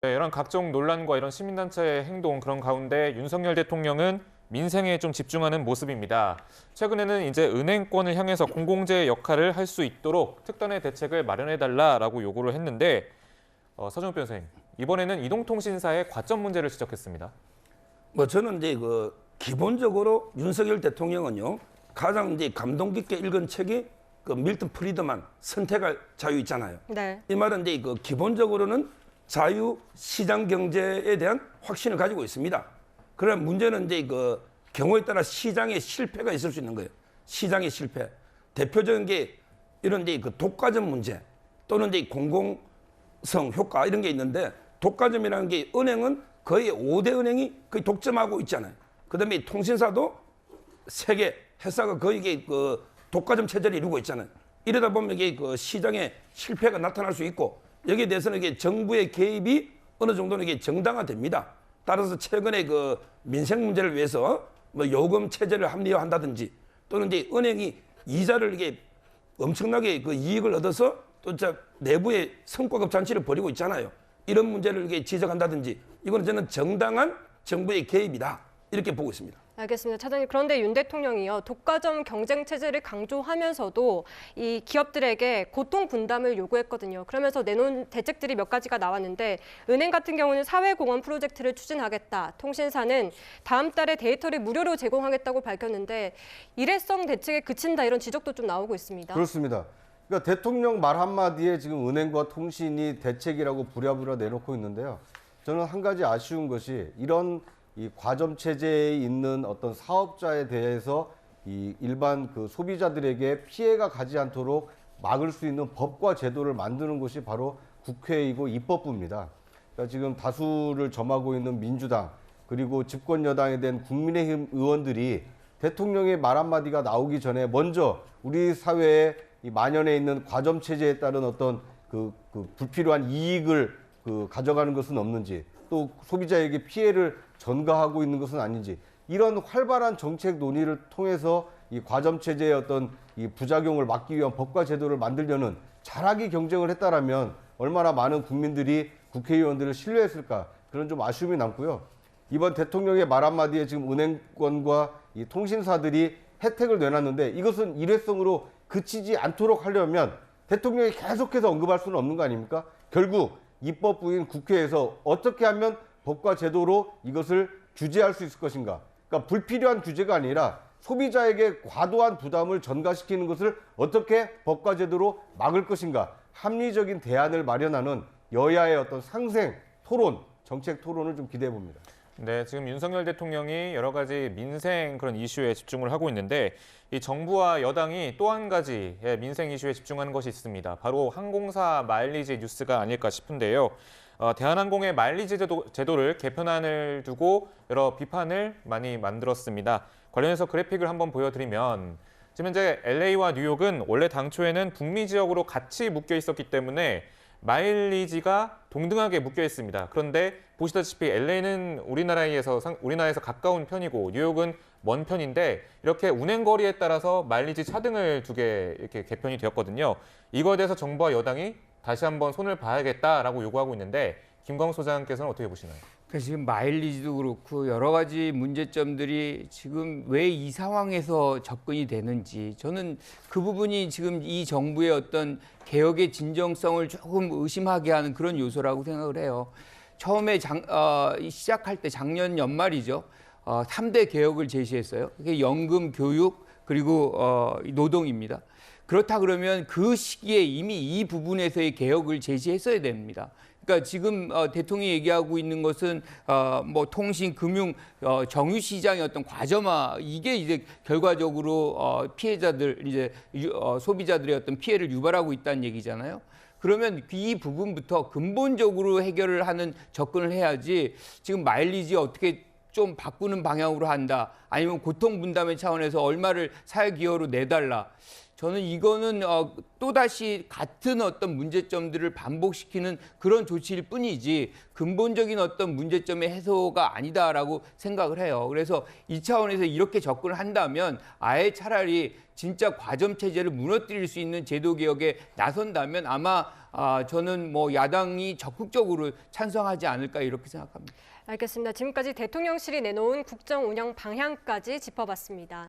네, 이런 각종 논란과 이런 시민단체의 행동 그런 가운데 윤석열 대통령은 민생에 좀 집중하는 모습입니다. 최근에는 이제 은행권을 향해서 공공재의 역할을 할 수 있도록 특단의 대책을 마련해달라라고 요구를 했는데 서정욱 변호사님, 이번에는 이동통신사의 과점 문제를 지적했습니다. 저는 이제 기본적으로 윤석열 대통령은요 가장 이제 감동 깊게 읽은 책이 밀턴 프리드만 선택할 자유 있잖아요. 네. 이 말은 이제 기본적으로는 자유 시장 경제에 대한 확신을 가지고 있습니다. 그러나 문제는 이제 경우에 따라 시장의 실패가 있을 수 있는 거예요. 시장의 실패. 대표적인 게 이런 이제 독과점 문제 또는 이제 공공성 효과 이런 게 있는데, 독과점이라는 게 은행은 거의 5대 은행이 거의 독점하고 있잖아요. 그다음에 통신사도 세계 회사가 거의 이게 독과점 체제를 이루고 있잖아요. 이러다 보면 이게 시장에 실패가 나타날 수 있고, 여기에 대해서는 이게 정부의 개입이 어느 정도는 이게 정당화됩니다. 따라서 최근에 민생 문제를 위해서 요금 체제를 합리화한다든지, 또는 이제 은행이 이자를 이게 엄청나게 이익을 얻어서 또 내부의 성과급 잔치를 벌이고 있잖아요. 이런 문제를 이게 지적한다든지, 이거는 저는 정당한 정부의 개입이다 이렇게 보고 있습니다. 알겠습니다. 차장님, 그런데 윤 대통령이요, 독과점 경쟁 체제를 강조하면서도 이 기업들에게 고통 분담을 요구했거든요. 그러면서 내놓은 대책들이 몇 가지가 나왔는데, 은행 같은 경우는 사회공헌 프로젝트를 추진하겠다. 통신사는 다음 달에 데이터를 무료로 제공하겠다고 밝혔는데, 일회성 대책에 그친다 이런 지적도 좀 나오고 있습니다. 그렇습니다. 그러니까 대통령 말 한마디에 지금 은행과 통신이 대책이라고 부랴부랴 내놓고 있는데요. 저는 한 가지 아쉬운 것이, 이런 이 과점 체제에 있는 어떤 사업자에 대해서 이 일반 소비자들에게 피해가 가지 않도록 막을 수 있는 법과 제도를 만드는 것이 바로 국회이고 입법부입니다. 그러니까 지금 다수를 점하고 있는 민주당, 그리고 집권 여당에 대한 국민의힘 의원들이 대통령의 말 한마디가 나오기 전에 먼저 우리 사회에 이 만연해 있는 과점 체제에 따른 어떤 불필요한 이익을 가져가는 것은 없는지, 또 소비자에게 피해를 전가하고 있는 것은 아닌지, 이런 활발한 정책 논의를 통해서 이 과점 체제의 어떤 이 부작용을 막기 위한 법과 제도를 만들려는 잘하기 경쟁을 했다라면 얼마나 많은 국민들이 국회의원들을 신뢰했을까, 그런 좀 아쉬움이 남고요. 이번 대통령의 말 한마디에 지금 은행권과 이 통신사들이 혜택을 내놨는데, 이것은 일회성으로 그치지 않도록 하려면 대통령이 계속해서 언급할 수는 없는 거 아닙니까? 결국 입법부인 국회에서 어떻게 하면 법과 제도로 이것을 규제할 수 있을 것인가. 그러니까 불필요한 규제가 아니라 소비자에게 과도한 부담을 전가시키는 것을 어떻게 법과 제도로 막을 것인가. 합리적인 대안을 마련하는 여야의 어떤 상생, 토론, 정책 토론을 좀 기대해 봅니다. 네, 지금 윤석열 대통령이 여러 가지 민생 그런 이슈에 집중을 하고 있는데, 이 정부와 여당이 또 한 가지 민생 이슈에 집중하는 것이 있습니다. 바로 항공사 마일리지 뉴스가 아닐까 싶은데요. 대한항공의 마일리지 제도를 개편안을 두고 여러 비판을 많이 만들었습니다. 관련해서 그래픽을 한번 보여드리면, 지금 현재 LA와 뉴욕은 원래 당초에는 북미 지역으로 같이 묶여 있었기 때문에 마일리지가 동등하게 묶여 있습니다. 그런데 보시다시피 LA는 우리나라에서 가까운 편이고 뉴욕은 먼 편인데, 이렇게 운행 거리에 따라서 마일리지 차등을 두게 이렇게 개편이 되었거든요. 이거에 대해서 정부와 여당이 다시 한번 손을 봐야겠다라고 요구하고 있는데, 김광수 소장께서는 어떻게 보시나요? 지금 마일리지도 그렇고 여러 가지 문제점들이 지금 왜 이 상황에서 접근이 되는지, 저는 그 부분이 지금 이 정부의 어떤 개혁의 진정성을 조금 의심하게 하는 그런 요소라고 생각을 해요. 처음에 시작할 때 작년 연말이죠. 3대 개혁을 제시했어요. 그게 연금, 교육, 그리고 노동입니다. 그렇다 그러면 그 시기에 이미 이 부분에서의 개혁을 제시했어야 됩니다. 그러니까 지금 대통령이 얘기하고 있는 것은 통신, 금융, 정유 시장의 어떤 과점화, 이게 이제 결과적으로 피해자들, 이제 소비자들의 어떤 피해를 유발하고 있다는 얘기잖아요. 그러면 이 부분부터 근본적으로 해결을 하는 접근을 해야지, 지금 마일리지 어떻게 좀 바꾸는 방향으로 한다, 아니면 고통 분담의 차원에서 얼마를 사회 기여로 내달라, 저는 이거는 또다시 같은 어떤 문제점들을 반복시키는 그런 조치일 뿐이지 근본적인 어떤 문제점의 해소가 아니다라고 생각을 해요. 그래서 이 차원에서 이렇게 접근을 한다면 아예 차라리 진짜 과점 체제를 무너뜨릴 수 있는 제도 개혁에 나선다면 아마 저는 뭐 야당이 적극적으로 찬성하지 않을까 이렇게 생각합니다. 알겠습니다. 지금까지 대통령실이 내놓은 국정 운영 방향까지 짚어봤습니다.